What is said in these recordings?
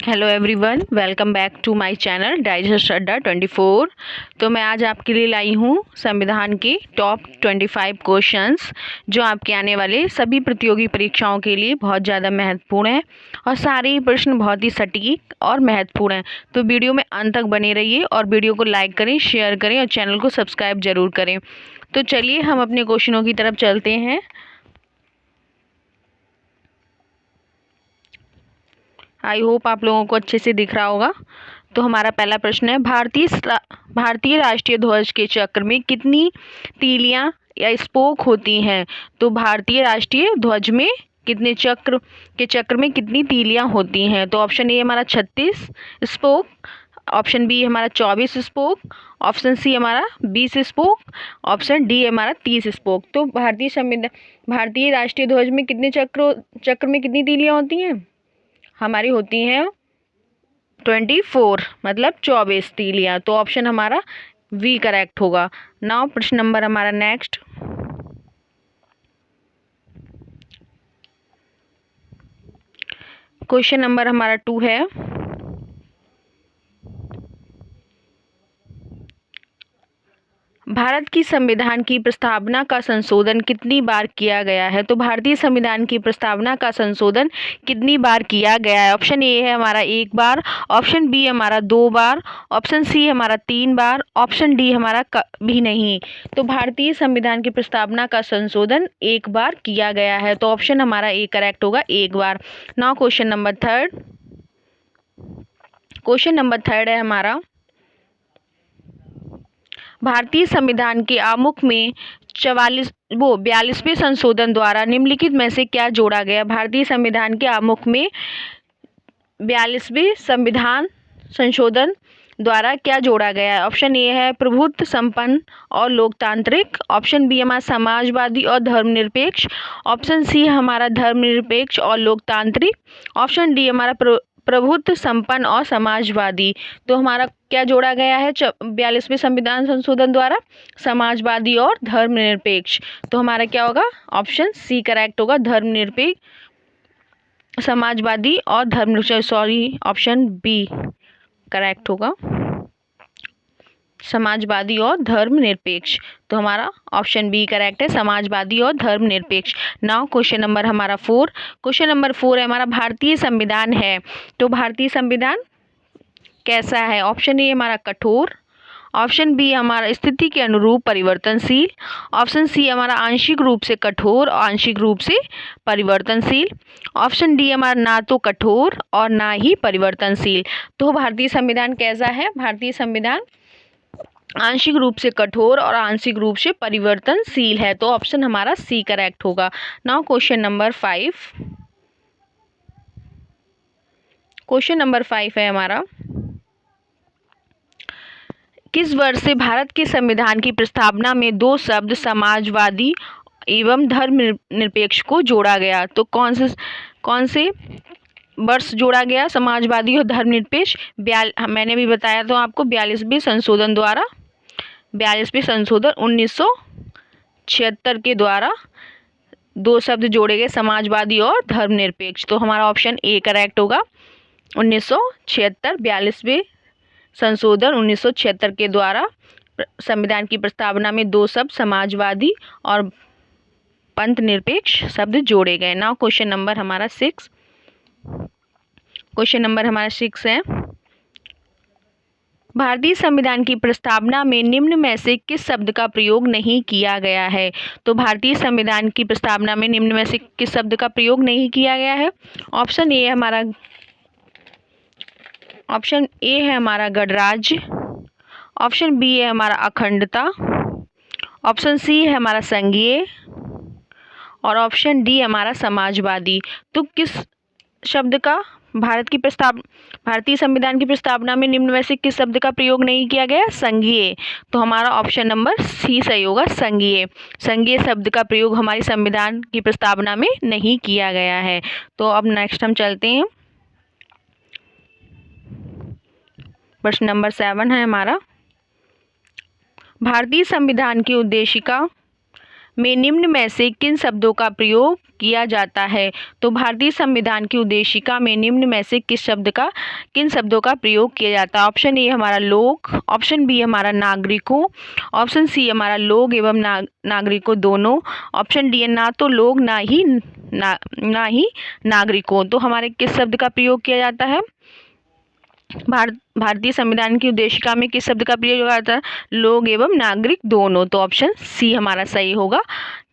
Hello everyone, welcome back to my channel digest Adda 24। तो मैं आज आपके लिए लाई हूँ संविधान के टॉप 25 क्वेश्चंस जो आपके आने वाले सभी प्रतियोगी परीक्षाओं के लिए बहुत ज़्यादा महत्वपूर्ण है और सारे ही प्रश्न बहुत ही सटीक और महत्वपूर्ण हैं। तो वीडियो में अंत तक बने रहिए और वीडियो को लाइक करें, शेयर करें और चैनल को सब्सक्राइब ज़रूर करें। तो चलिए हम अपने क्वेश्चनों की तरफ चलते हैं। आई होप आप लोगों को अच्छे से दिख रहा होगा। तो हमारा पहला प्रश्न है, भारतीय राष्ट्रीय ध्वज के चक्र में कितनी तीलियां या स्पोक होती हैं? तो भारतीय राष्ट्रीय ध्वज में चक्र में कितनी तीलियां होती हैं? तो ऑप्शन ए हमारा 36 स्पोक, ऑप्शन बी हमारा 24 स्पोक, ऑप्शन सी हमारा 20 स्पोक, ऑप्शन डी हमारा 30 स्पोक। तो भारतीय राष्ट्रीय ध्वज में कितने चक्र में कितनी तीलियां होती हैं? हमारी होती हैं 24, मतलब 24 तीलियां। तो ऑप्शन हमारा वी करेक्ट होगा। नाउ प्रश्न नंबर हमारा नेक्स्ट, क्वेश्चन नंबर हमारा 2 है, भारत की संविधान की प्रस्तावना का संशोधन कितनी बार किया गया है? तो भारतीय संविधान की प्रस्तावना का संशोधन कितनी बार किया गया है? ऑप्शन ए है हमारा 1 बार, ऑप्शन बी हमारा 2 बार, ऑप्शन सी हमारा 3 बार, ऑप्शन डी हमारा कभी नहीं। तो भारतीय संविधान की प्रस्तावना का संशोधन 1 बार किया गया है। तो ऑप्शन हमारा ए करेक्ट होगा, 1 बार। नाउ क्वेश्चन नंबर थर्ड है हमारा, भारतीय संविधान के आमुख में 42वें संशोधन द्वारा निम्नलिखित में से क्या जोड़ा गया? भारतीय संविधान के आमुख में 42वें संविधान संशोधन द्वारा क्या जोड़ा गया है? ऑप्शन ए है प्रभुत्व संपन्न और लोकतांत्रिक, ऑप्शन बी हमारा समाजवादी और धर्मनिरपेक्ष, ऑप्शन सी हमारा धर्मनिरपेक्ष और लोकतांत्रिक, ऑप्शन डी हमारा प्रभुत्व संपन्न और समाजवादी। तो हमारा क्या जोड़ा गया है 42वें संविधान संशोधन द्वारा? समाजवादी और धर्मनिरपेक्ष। तो हमारा क्या होगा? ऑप्शन सी करेक्ट होगा, धर्मनिरपेक्ष, समाजवादी और ऑप्शन बी करेक्ट होगा, समाजवादी और धर्मनिरपेक्ष। तो हमारा ऑप्शन बी करेक्ट है, समाजवादी और धर्मनिरपेक्ष। नाउ क्वेश्चन नंबर हमारा 4, क्वेश्चन नंबर 4 है हमारा, भारतीय संविधान है तो भारतीय संविधान कैसा है? ऑप्शन ए हमारा कठोर, ऑप्शन बी हमारा स्थिति के अनुरूप परिवर्तनशील, ऑप्शन सी हमारा आंशिक रूप से कठोर और आंशिक रूप से परिवर्तनशील, ऑप्शन डी हमारा ना तो कठोर और ना ही परिवर्तनशील। तो भारतीय संविधान कैसा है? भारतीय संविधान आंशिक रूप से कठोर और आंशिक रूप से परिवर्तनशील है। तो ऑप्शन हमारा सी करेक्ट होगा। Now question number 5, question number 5 है हमारा, किस वर्ष से भारत के संविधान की प्रस्तावना में 2 शब्द समाजवादी एवं धर्मनिरपेक्ष को जोड़ा गया? तो कौन से वर्ष जोड़ा गया समाजवादी और धर्मनिरपेक्ष? मैंने भी बताया तो आपको 42वें संशोधन द्वारा, 42वें संशोधन 1976 के द्वारा 2 शब्द जोड़े गए, समाजवादी और धर्मनिरपेक्ष। तो हमारा ऑप्शन ए करेक्ट होगा, 1976, 42वें संशोधन 1976 के द्वारा संविधान की प्रस्तावना में 2 शब्द समाजवादी और पंथ निरपेक्ष शब्द जोड़े गए। नाउ क्वेश्चन नंबर हमारा 6, क्वेश्चन नंबर हमारा 6 है, भारतीय संविधान की प्रस्तावना में निम्न में से किस शब्द का प्रयोग नहीं किया गया है? तो भारतीय संविधान की प्रस्तावना में निम्न में से किस शब्द का प्रयोग नहीं किया गया है? ऑप्शन ए है हमारा गणराज्य, ऑप्शन बी है हमारा अखंडता, ऑप्शन सी है हमारा संघीय और ऑप्शन डी हमारा समाजवादी। तो किस शब्द का भारतीय संविधान की प्रस्तावना में निम्न में से किस शब्द का प्रयोग नहीं किया गया? संघीय। तो हमारा ऑप्शन नंबर सी सही होगा, संघीय। संघीय शब्द का प्रयोग हमारी संविधान की प्रस्तावना में नहीं किया गया है। तो अब नेक्स्ट हम चलते हैं, प्रश्न नंबर 7 है हमारा, भारतीय संविधान की उद्देशिका में निम्न में से किन शब्दों का प्रयोग किया जाता है? तो भारतीय संविधान की उद्देशिका में निम्न में से किन शब्दों का प्रयोग किया जाता है? ऑप्शन ए हमारा लोक, ऑप्शन बी हमारा नागरिकों, ऑप्शन सी हमारा लोग एवं नागरिकों दोनों, ऑप्शन डी है ना तो लोग ना ही नागरिकों। तो हमारे किस शब्द का प्रयोग किया जाता है? भारतीय संविधान की उद्देशिका में किस शब्द का प्रयोग किया जाता है? लोग एवं नागरिक दोनों। तो ऑप्शन सी हमारा सही होगा,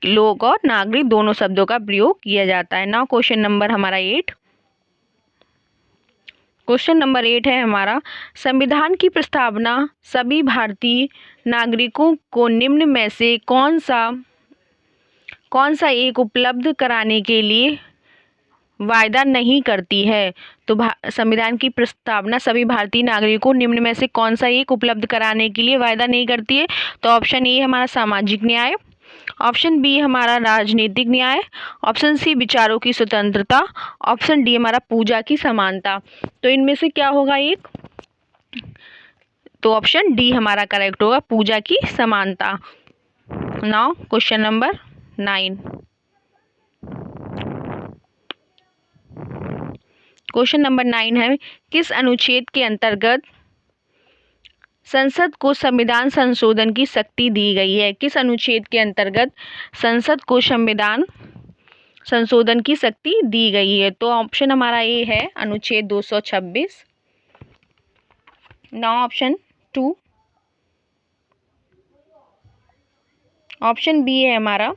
लोग और नागरिक दोनों शब्दों का प्रयोग किया जाता है। नाउ क्वेश्चन नंबर हमारा 8। क्वेश्चन नंबर 8 है हमारा, संविधान की प्रस्तावना सभी भारतीय नागरिकों को निम्न में से कौन सा एक उपलब्ध कराने के लिए वायदा नहीं करती है? तो संविधान की प्रस्तावना सभी भारतीय नागरिकों को निम्न में से कौन सा एक उपलब्ध कराने के लिए वायदा नहीं करती है? तो ऑप्शन ए हमारा सामाजिक न्याय, ऑप्शन बी हमारा राजनीतिक न्याय, ऑप्शन सी विचारों की स्वतंत्रता, ऑप्शन डी हमारा पूजा की समानता। तो इनमें से क्या होगा एक? तो ऑप्शन डी हमारा करेक्ट होगा, पूजा की समानता। Now question number 9। Question number 9 है, किस अनुच्छेद के अंतर्गत संसद को संविधान संशोधन की शक्ति दी गई है? किस अनुच्छेद के अंतर्गत संसद को संविधान संशोधन की शक्ति दी गई है? तो ऑप्शन हमारा ए है अनुच्छेद 226, नाउ ऑप्शन 2, ऑप्शन बी है हमारा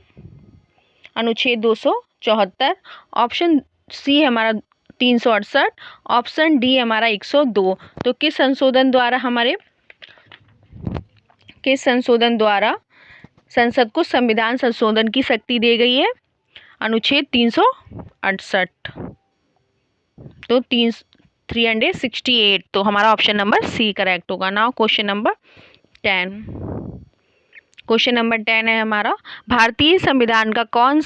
अनुच्छेद 274, ऑप्शन सी है हमारा 368, ऑप्शन डी हमारा 102। तो किस संशोधन द्वारा संसद को संविधान संशोधन की शक्ति दी गई है? अनुच्छेद 368, तो 368। तो हमारा ऑप्शन नंबर सी करेक्ट होगा। Now question number 10। Question number 10 है हमारा, भारतीय संविधान का कौन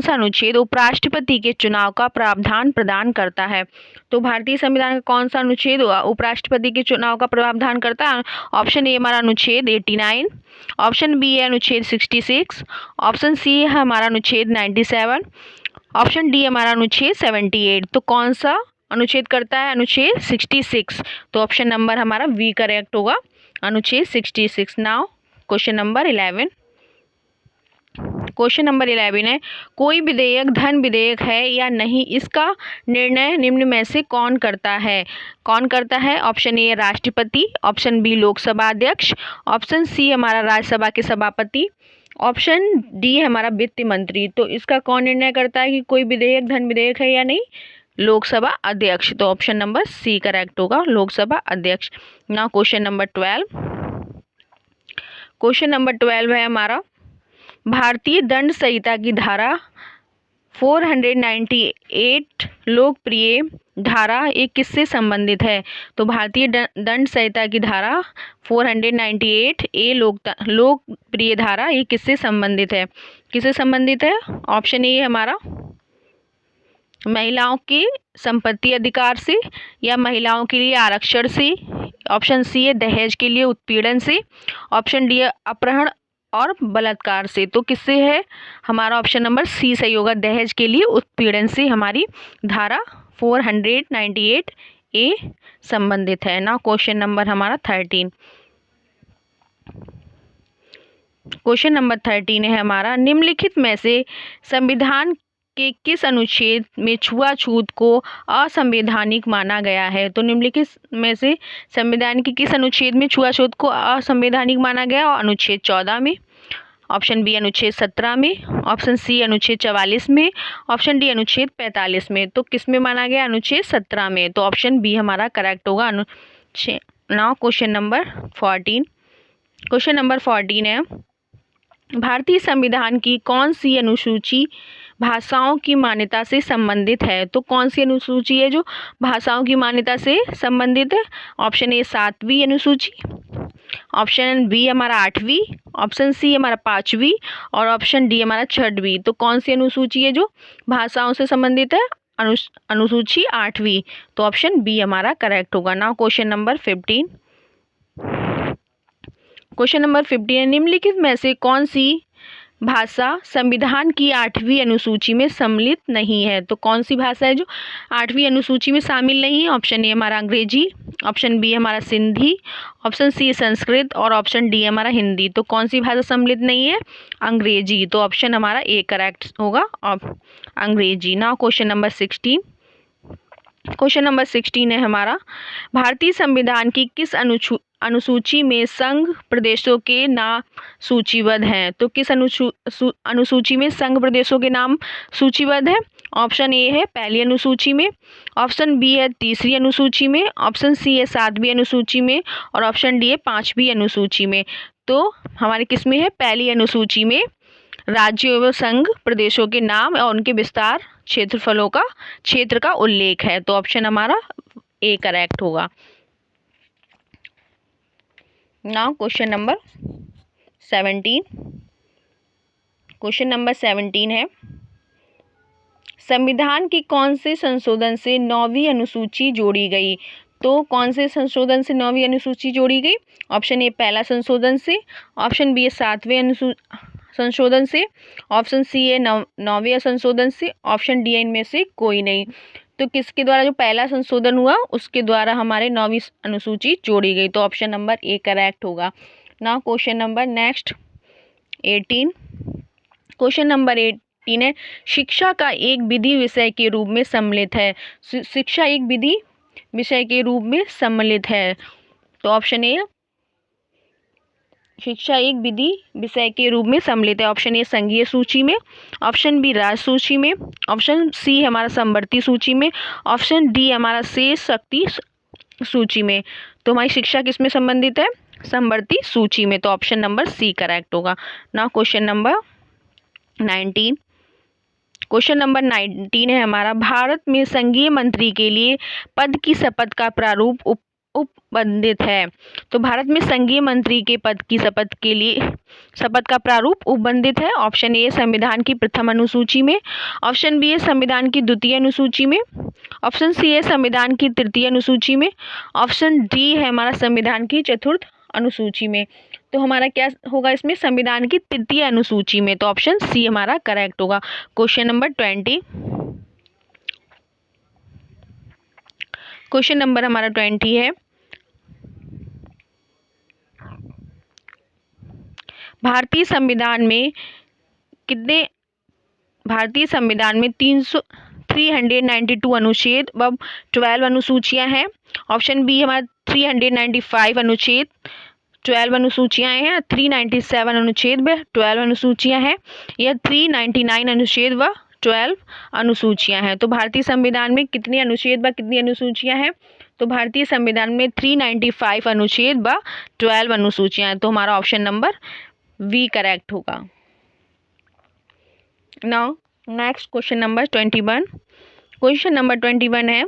सा अनुच्छेद उपराष्ट्रपति के चुनाव का प्रावधान प्रदान करता है? तो भारतीय संविधान का कौन सा अनुच्छेद उपराष्ट्रपति के चुनाव का प्रावधान करता है? ऑप्शन ए हमारा अनुच्छेद 89, ऑप्शन बी है अनुच्छेद 66, ऑप्शन सी है हमारा अनुच्छेद 97, ऑप्शन डी हमारा अनुच्छेद 78। तो कौन सा अनुच्छेद करता है? अनुच्छेद 66। तो ऑप्शन नंबर हमारा वी करेक्ट होगा, अनुच्छेद 66। Now question number 11। Question number 11 है, कोई विधेयक धन विधेयक है या नहीं, इसका निर्णय निम्न में से कौन करता है? ऑप्शन ए राष्ट्रपति, ऑप्शन बी लोकसभा अध्यक्ष, ऑप्शन सी हमारा राज्यसभा के सभापति, ऑप्शन डी हमारा वित्त मंत्री। तो इसका कौन निर्णय करता है कि कोई विधेयक धन विधेयक है या नहीं? लोकसभा अध्यक्ष। तो ऑप्शन नंबर सी करेक्ट होगा, लोकसभा अध्यक्ष। Now question number 12। Question number 12 है हमारा, भारतीय दंड संहिता की धारा 498 लोकप्रिय धारा एक किससे संबंधित है? तो भारतीय दंड संहिता की धारा 498 ए लोकप्रिय धारा ये किससे संबंधित है? ऑप्शन ए हमारा महिलाओं के संपत्ति अधिकार से या महिलाओं के लिए आरक्षण से, ऑप्शन सी है दहेज के लिए उत्पीड़न से, ऑप्शन डी है अपहरण और बलात्कार से। तो किससे है? हमारा ऑप्शन नंबर सी सही होगा, दहेज के लिए उत्पीड़न से हमारी धारा 498 ए संबंधित है। ना क्वेश्चन नंबर हमारा 13। क्वेश्चन नंबर 13 है हमारा, निम्नलिखित में से संविधान के किस अनुच्छेद में छुआछूत को असंवैधानिक माना गया है? तो निम्नलिखित में से संविधान के किस अनुच्छेद में छुआछूत को असंवैधानिक माना गया? अनुच्छेद 14 में, ऑप्शन बी अनुच्छेद 17 में, ऑप्शन सी अनुच्छेद 44 में, ऑप्शन डी अनुच्छेद 45 में। तो किस में माना गया? अनुच्छेद 17 में। तो ऑप्शन बी हमारा करेक्ट होगा, अनुच्छेद। Now question number 14। Question number 14 है, भारतीय संविधान की कौन सी अनुसूची भाषाओं की मान्यता से संबंधित है? तो कौन सी अनुसूची है जो भाषाओं की मान्यता से संबंधित है? ऑप्शन ए 7वीं अनुसूची, ऑप्शन बी हमारा 8वीं, ऑप्शन सी हमारा 5वीं और ऑप्शन डी हमारा 6वीं। तो कौन सी अनुसूची है जो भाषाओं से संबंधित है? अनुसूची 8वीं। तो ऑप्शन बी हमारा करेक्ट होगा। Now question number 15। Question number 15 है, निम्नलिखित में से कौन सी भाषा संविधान की 8वीं अनुसूची में सम्मिलित नहीं है? तो कौन सी भाषा है जो 8वीं अनुसूची में शामिल नहीं है? ऑप्शन ए हमारा अंग्रेजी, ऑप्शन बी हमारा सिंधी, ऑप्शन सी संस्कृत और ऑप्शन डी हमारा हिंदी। तो कौन सी भाषा सम्मिलित नहीं है? अंग्रेजी। तो ऑप्शन हमारा ए करेक्ट होगा, अंग्रेजी। Now question number 16। Question number 16 है हमारा, भारतीय संविधान की किस अनुसूची में संघ प्रदेशों के नाम सूचीबद्ध हैं? तो किस अनुसूची में संघ प्रदेशों के नाम सूचीबद्ध है? ऑप्शन ए है पहली अनुसूची में, ऑप्शन बी है तीसरी अनुसूची में, ऑप्शन सी है 7वीं अनुसूची में और ऑप्शन डी है 5वीं अनुसूची में। तो हमारे किस में है? पहली अनुसूची में राज्यों एवं संघ प्रदेशों के नाम और उनके विस्तार क्षेत्रफलों का क्षेत्र का उल्लेख है। तो ऑप्शन हमारा ए करेक्ट होगा। Now question number 17। Question number 17 है, संविधान की कौन से संशोधन से 9वीं अनुसूची जोड़ी गई? तो कौन से संशोधन से 9वीं अनुसूची जोड़ी गई? ऑप्शन ए पहला संशोधन से, ऑप्शन बी 7वें संशोधन से, ऑप्शन सी है 9वें संशोधन से, ऑप्शन डी इनमें से कोई नहीं। तो किसके द्वारा जो पहला संशोधन हुआ उसके द्वारा हमारे 9वीं अनुसूची जोड़ी गई। तो ऑप्शन नंबर ए करेक्ट होगा। Now question number next 18। Question number 18 है, शिक्षा का एक विधि विषय के रूप में सम्मिलित है। शिक्षा एक विधि विषय के रूप में सम्मिलित है। तो ऑप्शन ए शिक्षा एक विधि विषय के रूप में सम्मिलित है। ऑप्शन ए संघीय सूची में, ऑप्शन बी राज्य सूची में, ऑप्शन सी हमारा समवर्ती सूची में, ऑप्शन डी हमारा शेष शक्ति सूची में। तो हमारी शिक्षा किस में संबंधित है? समवर्ती सूची में। तो ऑप्शन नंबर सी करेक्ट होगा। Now question number 19। Question number 19 है हमारा, भारत में संघीय मंत्री के लिए पद की शपथ का प्रारूप उपबंधित है। तो भारत में संघीय मंत्री के पद की शपथ के लिए शपथ का प्रारूप उपबंधित है। ऑप्शन ए संविधान की प्रथम अनुसूची में, ऑप्शन बी है संविधान की द्वितीय अनुसूची में, ऑप्शन सी है संविधान की तृतीय अनुसूची में, ऑप्शन डी है हमारा संविधान की चतुर्थ अनुसूची में। तो हमारा क्या होगा इसमें? संविधान की तृतीय अनुसूची में। तो ऑप्शन सी हमारा करेक्ट होगा। Question number 20। क्वेश्चन नंबर हमारा 20 है, भारतीय संविधान में 392 अनुच्छेद व 12 अनुसूचियां हैं। ऑप्शन बी हमारा 395 अनुच्छेद 12 अनुसूचियां हैं, 397 अनुच्छेद व 12 अनुसूचियां हैं, या 399 अनुच्छेद व 12 अनुसूचियां हैं। तो भारतीय संविधान में कितने अनुच्छेद व कितनी अनुसूचियां हैं? तो भारतीय संविधान में 395 अनुच्छेद व 12 अनुसूचियां हैं। तो हमारा ऑप्शन नंबर वी करेक्ट होगा। Now next question number 21। Question number 21 है,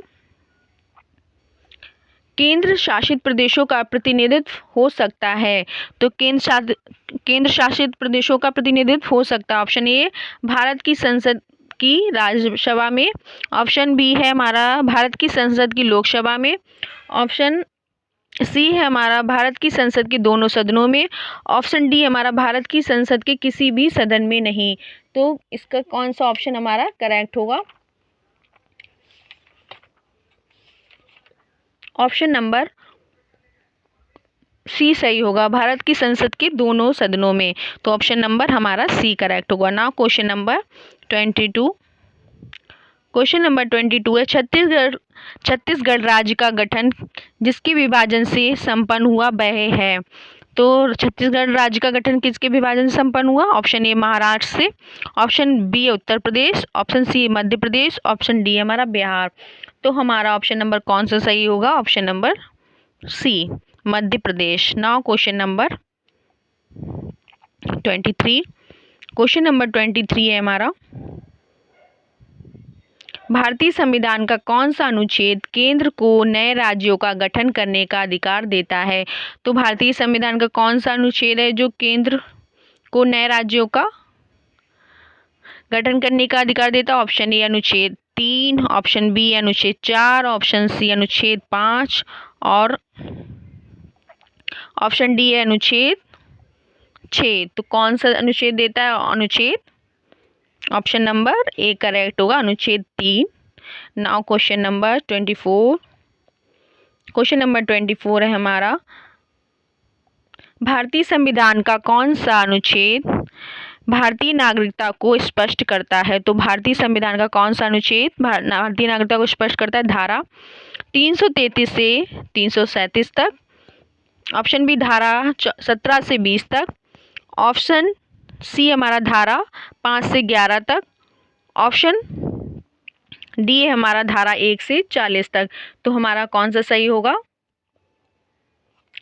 केंद्र शासित प्रदेशों का प्रतिनिधित्व हो सकता है। तो केंद्र शासित प्रदेशों का प्रतिनिधित्व हो सकता है। ऑप्शन ए भारत की संसद की राज्यसभा में, ऑप्शन बी है हमारा भारत की संसद की लोकसभा में, ऑप्शन सी है हमारा भारत की संसद के दोनों सदनों में, ऑप्शन डी हमारा भारत की संसद के किसी भी सदन में नहीं। तो इसका कौन सा ऑप्शन हमारा करेक्ट होगा? ऑप्शन नंबर सी सही होगा, भारत की संसद के दोनों सदनों में। तो ऑप्शन नंबर हमारा सी करेक्ट होगा। Now question number 22। Question number 22 है, छत्तीसगढ़ राज्य का गठन जिसके विभाजन से संपन्न हुआ वह है। तो छत्तीसगढ़ राज्य का गठन किसके विभाजन से संपन्न हुआ? ऑप्शन ए महाराष्ट्र से, option B Uttar Pradesh, option C Madhya प्रदेश, ऑप्शन डी हमारा बिहार। तो हमारा ऑप्शन नंबर कौन सा सही होगा? Option number C Madhya Pradesh. Now question number 23। Question number 23 है हमारा, भारतीय संविधान का कौन सा अनुच्छेद केंद्र को नए राज्यों का गठन करने का अधिकार देता है? तो भारतीय संविधान का कौन सा अनुच्छेद है जो केंद्र को नए राज्यों का गठन करने का अधिकार देता है? ऑप्शन ए अनुच्छेद 3, ऑप्शन बी अनुच्छेद 4, ऑप्शन सी अनुच्छेद 5 और ऑप्शन डी है अनुच्छेद 6। तो कौन सा अनुच्छेद देता है अनुच्छेद? ऑप्शन नंबर ए करेक्ट होगा, अनुच्छेद 3। Now question number 24। Question number 24 है हमारा, भारतीय संविधान का कौन सा अनुच्छेद भारतीय नागरिकता को स्पष्ट करता है? तो भारतीय संविधान का कौन सा अनुच्छेद भारतीय नागरिकता को स्पष्ट करता है? धारा 333 से 337 तक, ऑप्शन बी धारा 17 से 20 तक, ऑप्शन सी हमारा धारा 5 से 11 तक, ऑप्शन डी है हमारा धारा 1 से 40 तक। तो हमारा कौन सा सही होगा?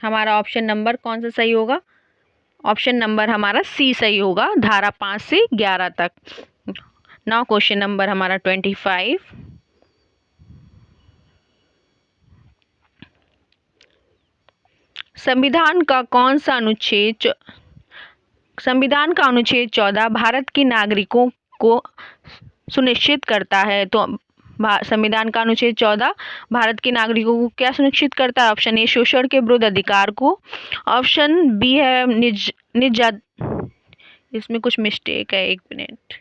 हमारा ऑप्शन नंबर कौन सा सही होगा? ऑप्शन नंबर हमारा सी सही होगा, धारा 5 से 11 तक। नाउ क्वेश्चन नंबर हमारा 25। संविधान का अनुच्छेद 14 भारत के नागरिकों को सुनिश्चित करता है। तो संविधान का अनुच्छेद 14 भारत के नागरिकों को क्या सुनिश्चित करता है? ऑप्शन ए शोषण के विरुद्ध अधिकार को, ऑप्शन बी है इसमें कुछ मिस्टेक है, 1 मिनट,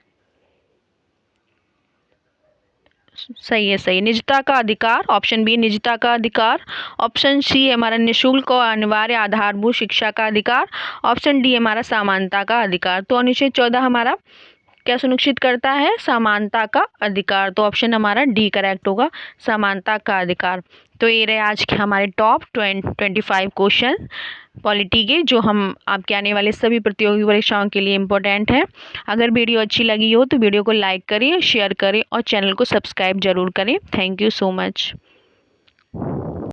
सही है, सही, निजता का अधिकार, ऑप्शन बी निजता का अधिकार, ऑप्शन सी है हमारा निःशुल्क और अनिवार्य आधारभूत शिक्षा का अधिकार, ऑप्शन डी हमारा समानता का अधिकार। तो अनुच्छेद 14 हमारा क्या सुनिश्चित करता है? समानता का अधिकार। तो ऑप्शन हमारा डी करेक्ट होगा, समानता का अधिकार। तो ये रहे आज के हमारे टॉप 25 क्वेश्चन पॉलिटी के, जो हम आपके आने वाले सभी प्रतियोगी परीक्षाओं के लिए इम्पोर्टेंट है। अगर वीडियो अच्छी लगी हो तो वीडियो को लाइक करें, शेयर करें और चैनल को सब्सक्राइब जरूर करें। Thank you so much.